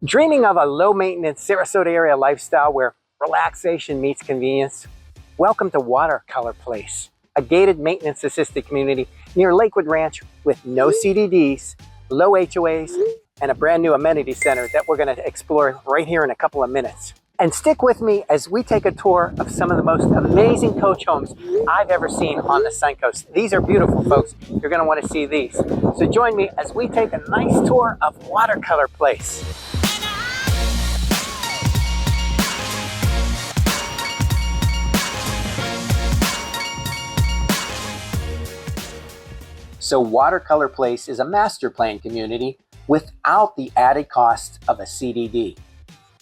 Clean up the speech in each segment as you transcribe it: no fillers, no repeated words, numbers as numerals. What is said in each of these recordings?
Dreaming of a low-maintenance Sarasota area lifestyle where relaxation meets convenience? Welcome to Watercolor Place, a gated maintenance-assisted community near Lakewood Ranch with no CDDs, low HOAs, and a brand new amenity center that we're going to explore right here in a couple of minutes. And stick with me as we take a tour of some of the most amazing coach homes I've ever seen on the Suncoast. These are beautiful, folks. You're going to want to see these. So join me as we take a nice tour of Watercolor Place. So Watercolor Place is a master plan community without the added cost of a CDD.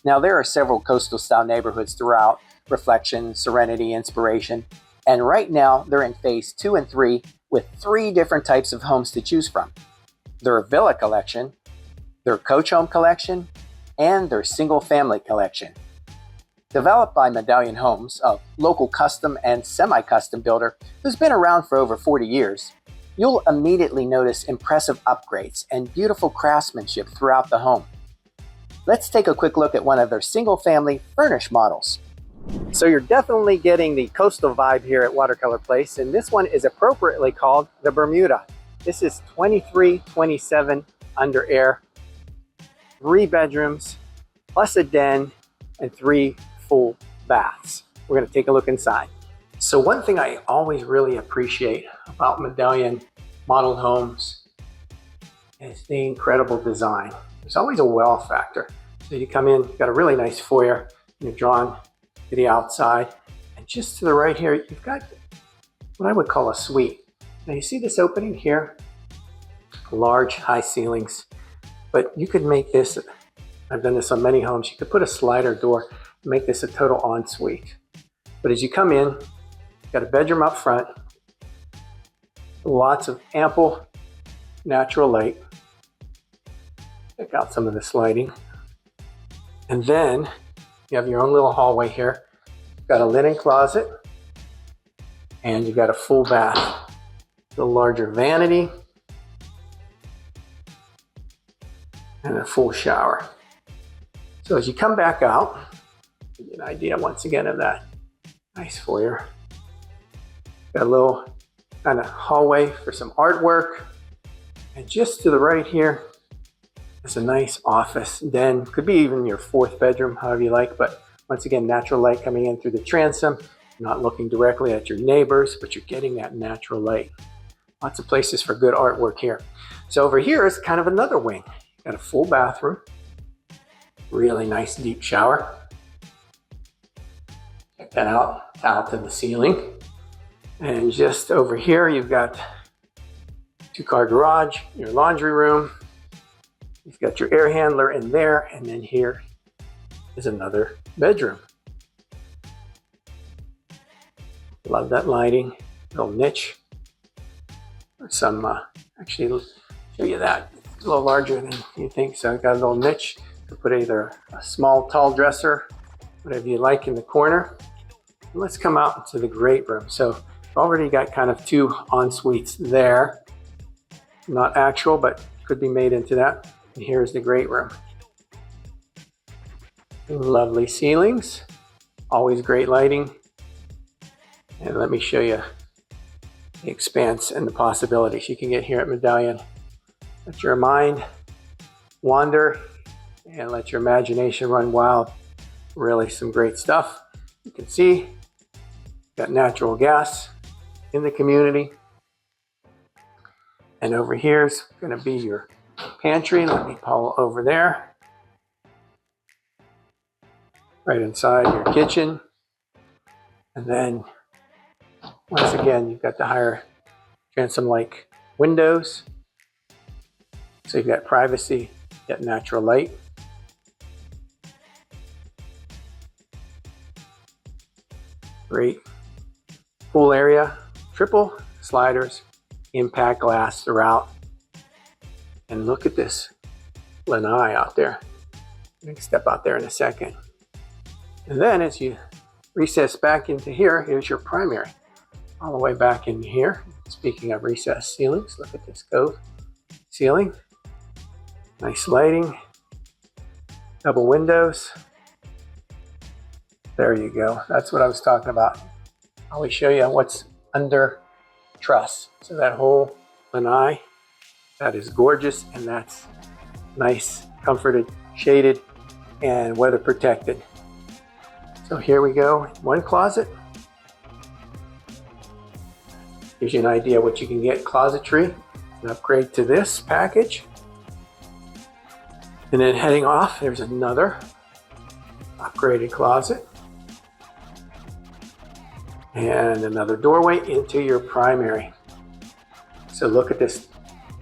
Now there are several coastal style neighborhoods throughout: Reflection, Serenity, Inspiration, and right now they're in phase 2 and 3 with 3 different types of homes to choose from: their villa collection, their coach home collection, and their single family collection. Developed by Medallion Homes, a local custom and semi-custom builder who's been around for over 40 years, you'll immediately notice impressive upgrades and beautiful craftsmanship throughout the home. Let's take a quick look at one of their single-family furnished models. So you're definitely getting the coastal vibe here at Watercolor Place, and this one is appropriately called the Bermuda. This is 2327 under air, 3 bedrooms, plus a den, and 3 full baths. We're going to take a look inside. So one thing I always really appreciate about Medallion modeled homes is the incredible design. There's always a wow factor. So you come in, you've got a really nice foyer, you're drawn to the outside, and just to the right here, you've got what I would call a suite. Now you see this opening here, large high ceilings, but you could make this, I've done this on many homes, you could put a slider door and make this a total ensuite. But as you come in, you've got a bedroom up front, lots of ample natural light. Check out some of this lighting. And then you have your own little hallway here. You've got a linen closet, and you've got a full bath. The larger vanity, and a full shower. So as you come back out, give you an idea once again of that nice foyer. Got a little kind of hallway for some artwork, and just to the right here is a nice office den. Could be even your 4th bedroom, however you like, but once again, natural light coming in through the transom. You're not looking directly at your neighbors, but you're getting that natural light. Lots of places for good artwork here. So over here is kind of another wing. Got a full bathroom, really nice deep shower. Check that out, towel to the ceiling. And just over here, you've got 2-car garage, your laundry room. You've got your air handler in there, and then here is another bedroom. Love that lighting, little niche. Or some, actually, I'll show you that. It's a little larger than you think, so I've got a little niche to put either a small, tall dresser, whatever you like in the corner. And let's come out into the great room. So already got kind of 2 en-suites there. Not actual, but could be made into that. And here's the great room. Lovely ceilings, always great lighting. And let me show you the expanse and the possibilities you can get here at Medallion. Let your mind wander and let your imagination run wild. Really some great stuff. You can see, got natural gas in the community. And over here is going to be your pantry. Let me pull over there. Right inside your kitchen. And then once again, you've got the higher transom-like windows. So you've got privacy, you've got natural light. Great pool area, triple sliders, impact glass throughout. And look at this lanai out there. I'm going to step out there in a second. And then as you recess back into here, here's your primary. All the way back in here. Speaking of recessed ceilings, look at this cove ceiling. Nice lighting. Double windows. There you go. That's what I was talking about. I always show you what's under truss. So that whole lanai, that is gorgeous, and that's nice, comforted, shaded, and weather protected. So here we go. One closet. Gives you an idea what you can get. Closetry. An upgrade to this package. And then heading off, there's another upgraded closet. And another doorway into your primary. So look at this,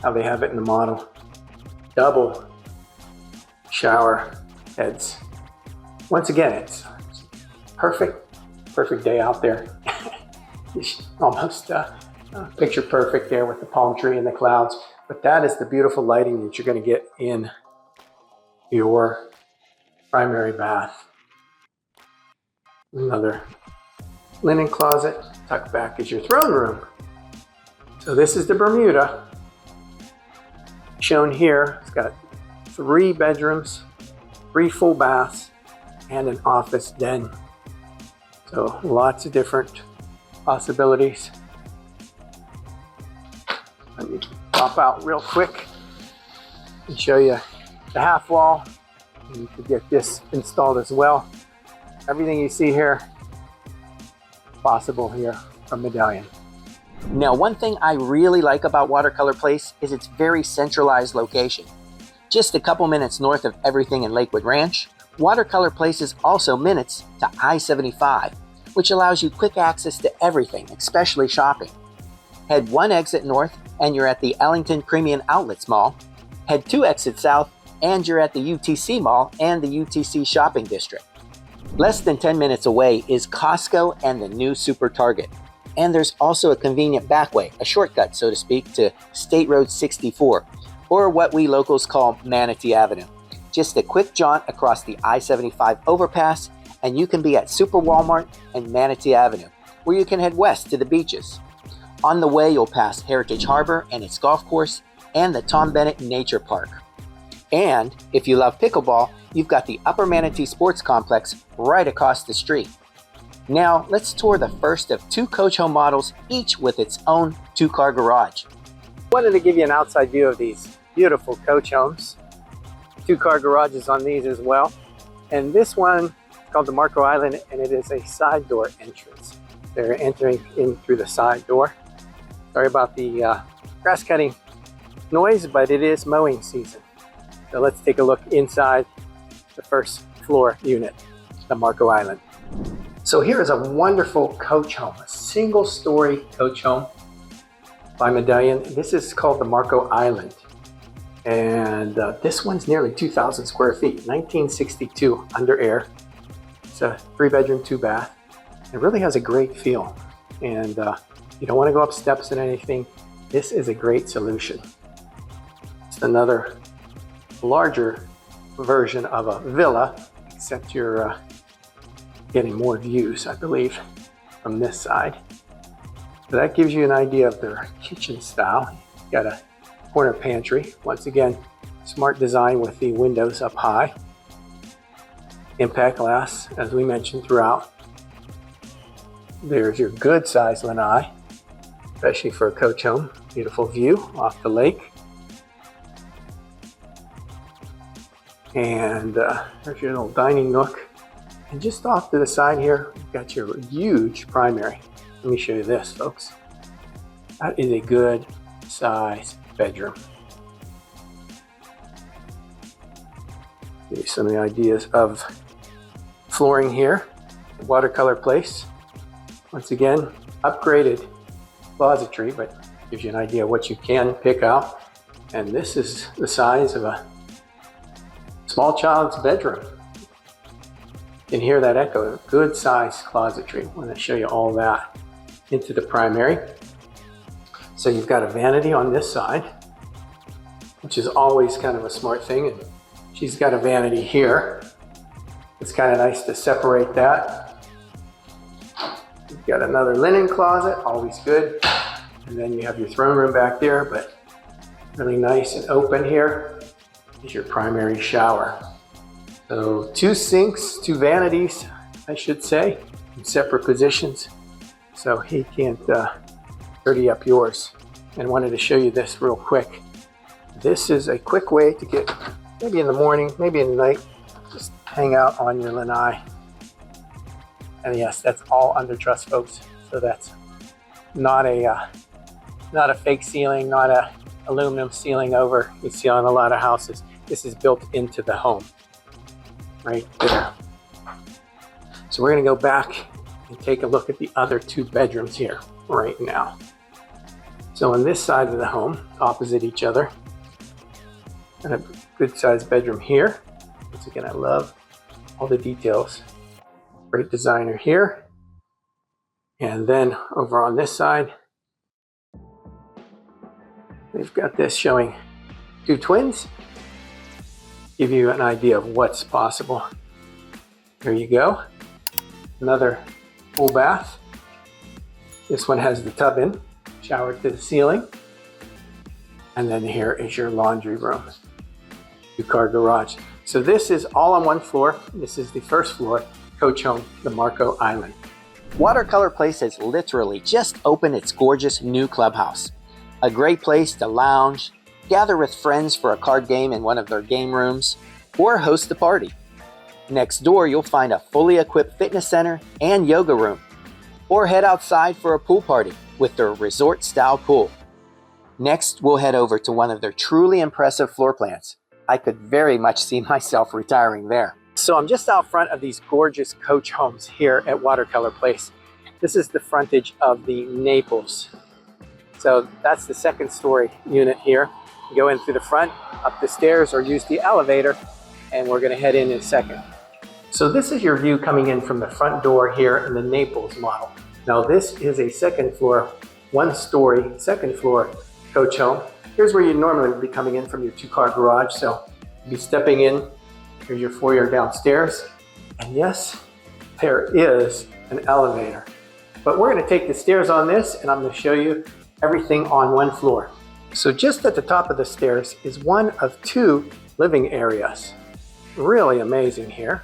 how they have it in the model. Double shower heads. Once again, it's perfect day out there. Almost picture perfect there with the palm tree and the clouds. But that is the beautiful lighting that you're going to get in your primary bath. Another linen closet. Tucked back is your throne room. So this is the Bermuda. Shown here, it's got 3 bedrooms, 3 full baths, and an office den. So lots of different possibilities. Let me pop out real quick and show you the half wall. And you could get this installed as well. Everything you see here, possible here from Medallion. Now, one thing I really like about Watercolor Place is its very centralized location. Just a couple minutes north of everything in Lakewood Ranch, Watercolor Place is also minutes to I-75, which allows you quick access to everything, especially shopping. Head 1 exit north and you're at the Ellington Premium Outlets Mall. Head 2 exits south and you're at the UTC Mall and the UTC Shopping District. Less than 10 minutes away is Costco and the new Super Target. And there's also a convenient back way, a shortcut, so to speak, to State Road 64, or what we locals call Manatee Avenue. Just a quick jaunt across the I-75 overpass, and you can be at Super Walmart and Manatee Avenue, where you can head west to the beaches. On the way, you'll pass Heritage Harbor and its golf course, and the Tom Bennett Nature Park. And if you love pickleball, you've got the Upper Manatee Sports Complex right across the street. Now, let's tour the first of 2 coach home models, each with its own 2-car garage. Wanted to give you an outside view of these beautiful coach homes. 2-car garages on these as well. And this one is called the Marco Island, and it is a side door entrance. They're entering in through the side door. Sorry about the grass cutting noise, but it is mowing season. So let's take a look inside the first floor unit, the Marco Island. So here is a wonderful coach home, a single-story coach home by Medallion. This is called the Marco Island. And this one's nearly 2,000 square feet, 1962 under air. It's a 3-bedroom, 2-bath. It really has a great feel. And you don't want to go up steps and anything. This is a great solution. It's another larger version of a villa, except you're getting more views, I believe, from this side. So that gives you an idea of their kitchen style. Got a corner pantry. Once again, smart design with the windows up high. Impact glass, as we mentioned throughout. There's your good size lanai, especially for a coach home. Beautiful view off the lake. And there's your little dining nook. And just off to the side here, you've got your huge primary. Let me show you this, folks. That is a good size bedroom. Give you some of the ideas of flooring here. Watercolor Place. Once again, upgraded closetry, but gives you an idea of what you can pick out. And this is the size of a small child's bedroom. You can hear that echo. Good size closetry. I want to show you all that into the primary. So you've got a vanity on this side, which is always kind of a smart thing. And she's got a vanity here. It's kind of nice to separate that. You've got another linen closet, always good. And then you have your throne room back there, but really nice and open here is your primary shower. So 2 sinks, 2 vanities, I should say, in separate positions. So he can't dirty up yours. And wanted to show you this real quick. This is a quick way to get, maybe in the morning, maybe in the night, just hang out on your lanai. And yes, that's all under truss, folks. So that's not a fake ceiling, not a aluminum ceiling over you see on a lot of houses. This is built into the home, right there. So we're gonna go back and take a look at the other 2 bedrooms here right now. So on this side of the home, opposite each other, and a good sized bedroom here. Once again, I love all the details. Great designer here. And then over on this side, we've got this showing 2 twins. Give you an idea of what's possible. There you go. Another full bath. This one has the tub in, shower to the ceiling. And then here is your laundry room. 2-car garage. So this is all on one floor. This is the first floor coach home, the Marco Island. Watercolor Place has literally just opened its gorgeous new clubhouse. A great place to lounge, gather with friends for a card game in one of their game rooms, or host a party. Next door, you'll find a fully equipped fitness center and yoga room, or head outside for a pool party with their resort-style pool. Next, we'll head over to one of their truly impressive floor plans. I could very much see myself retiring there. So I'm just out front of these gorgeous coach homes here at Watercolor Place. This is the frontage of the Naples. So that's the 2nd story unit here. You go in through the front, up the stairs, or use the elevator, and we're gonna head in a second. So this is your view coming in from the front door here in the Naples model. Now this is a 2nd floor, 1-story, 2nd floor coach home. Here's where you normally would be coming in from your 2-car garage. So you'll be stepping in. Here's your foyer downstairs. And yes, there is an elevator. But we're gonna take the stairs on this, and I'm gonna show you everything on one floor. So just at the top of the stairs is one of 2 living areas. Really amazing here.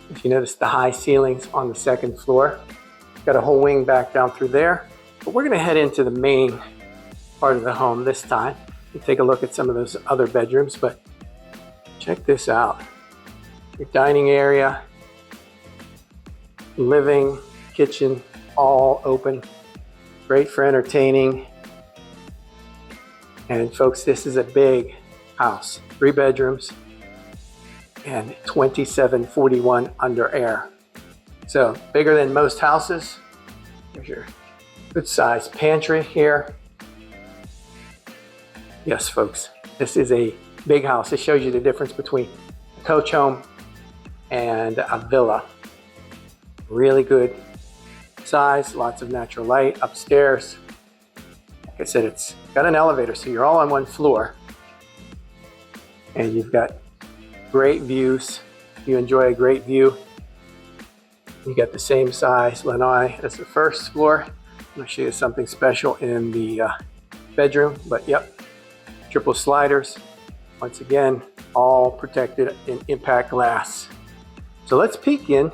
If you notice the high ceilings on the 2nd floor, got a whole wing back down through there. But we're gonna head into the main part of the home this time and take a look at some of those other bedrooms, but check this out. Your dining area, living, kitchen, all open. Great for entertaining. And folks, this is a big house, 3 bedrooms and 2741 under air. So bigger than most houses. There's your good sized pantry here. Yes, folks, this is a big house. It shows you the difference between a coach home and a villa. Really good size, lots of natural light upstairs. Like I said, it's got an elevator, so you're all on one floor. And you've got great views. You enjoy a great view. You got the same size lanai as the first floor. I'm gonna show you something special in the bedroom, but yep, triple sliders. Once again, all protected in impact glass. So let's peek in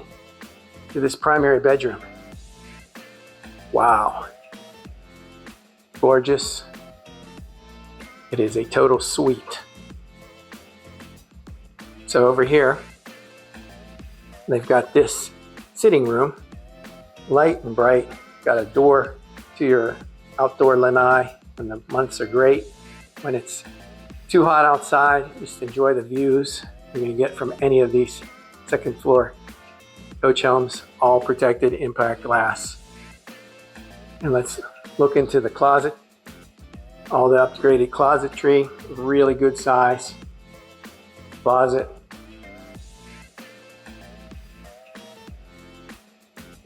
to this primary bedroom. Wow. Gorgeous. It is a total suite. So over here, they've got this sitting room, light and bright. Got a door to your outdoor lanai when the months are great. When it's too hot outside, just enjoy the views you're gonna get from any of these 2nd floor coach homes, all protected impact glass. And let's look into the closet. All the upgraded closetry, really good size closet.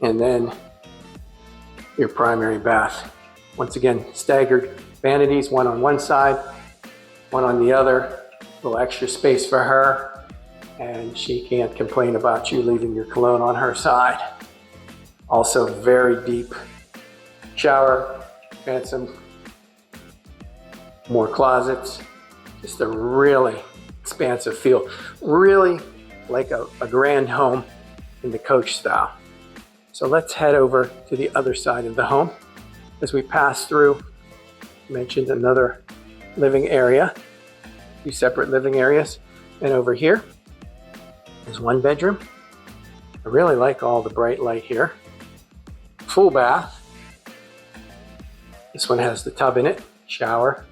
And then your primary bath. Once again, staggered vanities, one on one side, one on the other. A little extra space for her, and she can't complain about you leaving your cologne on her side. Also very deep shower, and some more closets. Just a really expansive feel. Really like a grand home in the coach style. So let's head over to the other side of the home. As we pass through, I mentioned another living area, 2 separate living areas. And over here is 1 bedroom. I really like all the bright light here. Full bath. This one has the tub in it, shower,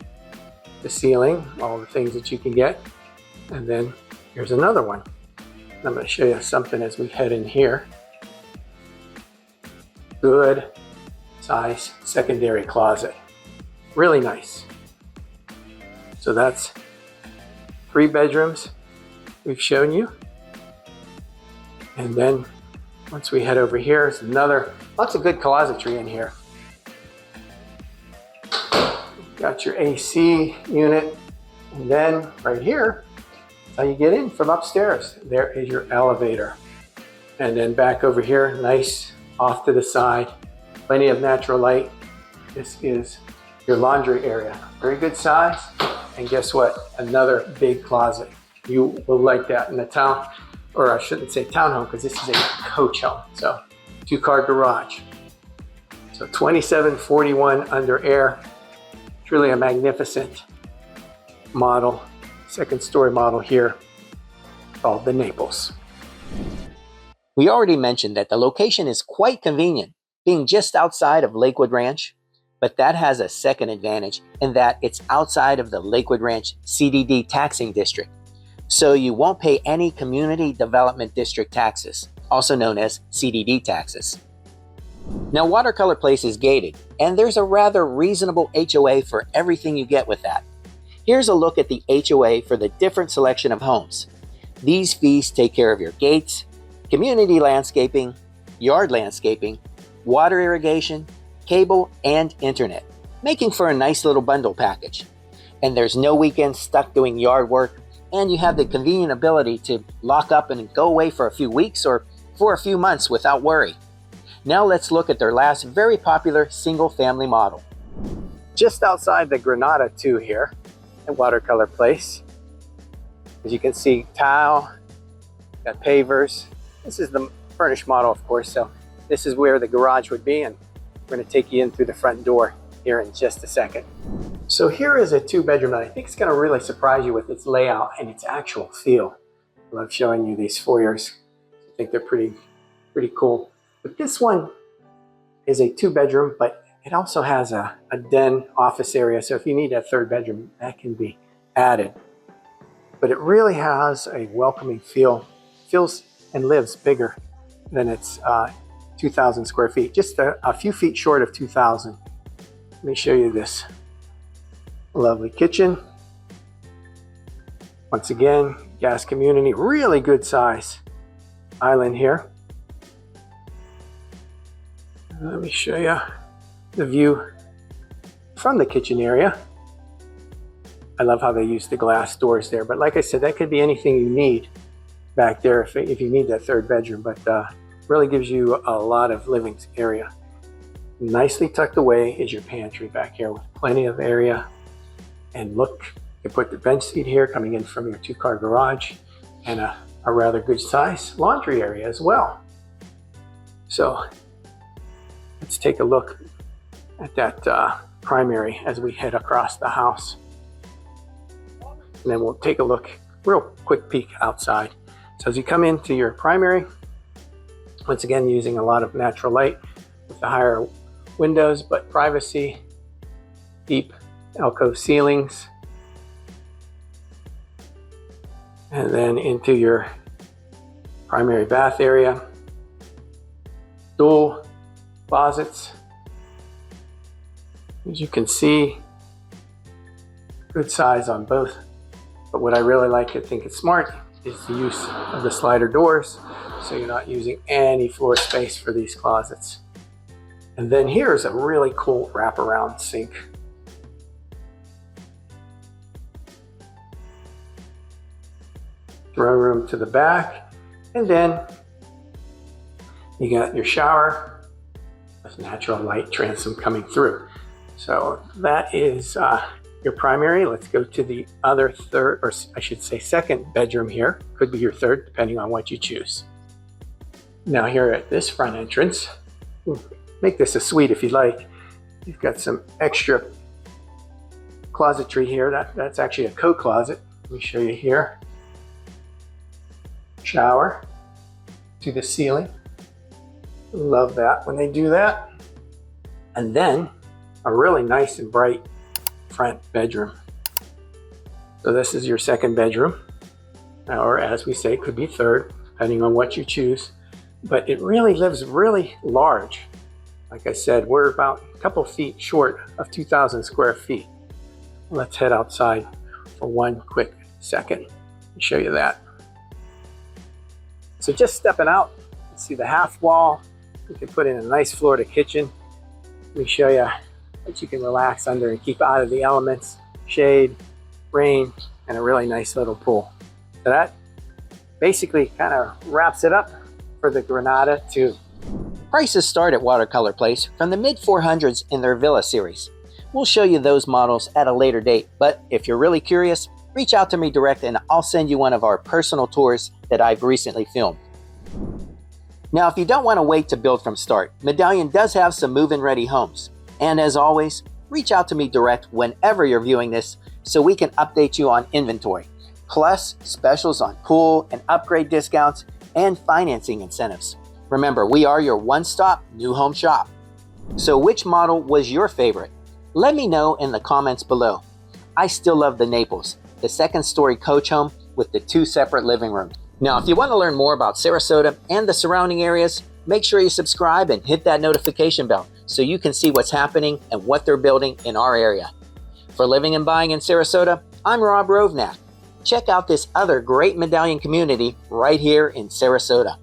the ceiling, all the things that you can get. And then here's another one. I'm going to show you something as we head in here. Good size secondary closet. Really nice. So that's 3 bedrooms we've shown you. And then once we head over here, is another, lots of good closetry in here. Got your AC unit, and then right here, that's how you get in from upstairs. There is your elevator. And then back over here, nice off to the side, plenty of natural light. This is your laundry area. Very good size. And guess what? Another big closet. You will like that in the town, or I shouldn't say townhome, because this is a coach home. So 2-car garage. So 2741 under air. Truly a magnificent model, 2nd story model here called the Naples. We already mentioned that the location is quite convenient, being just outside of Lakewood Ranch, but that has a second advantage in that it's outside of the Lakewood Ranch CDD taxing district. So you won't pay any Community Development District taxes, also known as CDD taxes. Now, Watercolor Place is gated, and there's a rather reasonable HOA for everything you get with that. Here's a look at the HOA for the different selection of homes. These fees take care of your gates, community landscaping, yard landscaping, water irrigation, cable, and internet, making for a nice little bundle package. And there's no weekends stuck doing yard work, and you have the convenient ability to lock up and go away for a few weeks or for a few months without worry. Now let's look at their last very popular single-family model. Just outside the Granada 2 here at Watercolor Place. As you can see, tile, got pavers. This is the furnished model, of course, so this is where the garage would be, and we're going to take you in through the front door here in just a second. So here is a 2-bedroom that I think is going to really surprise you with its layout and its actual feel. I love showing you these foyers. I think they're pretty cool. But this one is a 2-bedroom, but it also has a den office area. So if you need a 3rd bedroom, that can be added. But it really has a welcoming feel. Feels and lives bigger than its 2,000 square feet. Just a few feet short of 2,000. Let me show you this lovely kitchen. Once again, gas community, really good size island here. Let me show you the view from the kitchen area. I love how they use the glass doors there, but like I said, that could be anything you need back there if you need that 3rd bedroom, but really gives you a lot of living area. Nicely tucked away is your pantry back here with plenty of area. And look, you put the bench seat here coming in from your 2-car garage, and a rather good size laundry area as well. So let's take a look at that primary as we head across the house. And then we'll take a look, real quick peek outside. So as you come into your primary, once again using a lot of natural light with the higher windows, but privacy, deep alcove ceilings. And then into your primary bath area, dual closets. As you can see, good size on both. But what I really like, I think it's smart, is the use of the slider doors, so you're not using any floor space for these closets. And then here's a really cool wraparound sink. Throw room to the back, and then you got your shower with natural light transom coming through. So that is your primary. Let's go to the other third, or I should say second bedroom here. Could be your third, depending on what you choose. Now here at this front entrance, make this a suite if you like. You've got some extra closetry here. That's actually a coat closet. Let me show you here. Shower to the ceiling. Love that when they do that. And then a really nice and bright front bedroom. So this is your second bedroom, or as we say, could be third, depending on what you choose. But it really lives really large. Like I said, we're about a couple feet short of 2,000 square feet. Let's head outside for one quick second and show you that. So just stepping out, see the half wall. You can put in a nice Florida kitchen. Let me show you that you can relax under and keep out of the elements, shade, rain, and a really nice little pool. So that basically kind of wraps it up for the Granada 2. Prices start at Watercolor Place from the mid-400s in their Villa series. We'll show you those models at a later date, but if you're really curious, reach out to me direct and I'll send you one of our personal tours that I've recently filmed. Now, if you don't want to wait to build from start, Medallion does have some move-in ready homes. And as always, reach out to me direct whenever you're viewing this so we can update you on inventory, plus specials on pool and upgrade discounts and financing incentives. Remember, we are your one-stop new home shop. So which model was your favorite? Let me know in the comments below. I still love the Naples, the second-story coach home with the 2 separate living rooms. Now, if you want to learn more about Sarasota and the surrounding areas, make sure you subscribe and hit that notification bell so you can see what's happening and what they're building in our area. For living and buying in Sarasota, I'm Rob Rovnak. Check out this other great Medallion community right here in Sarasota.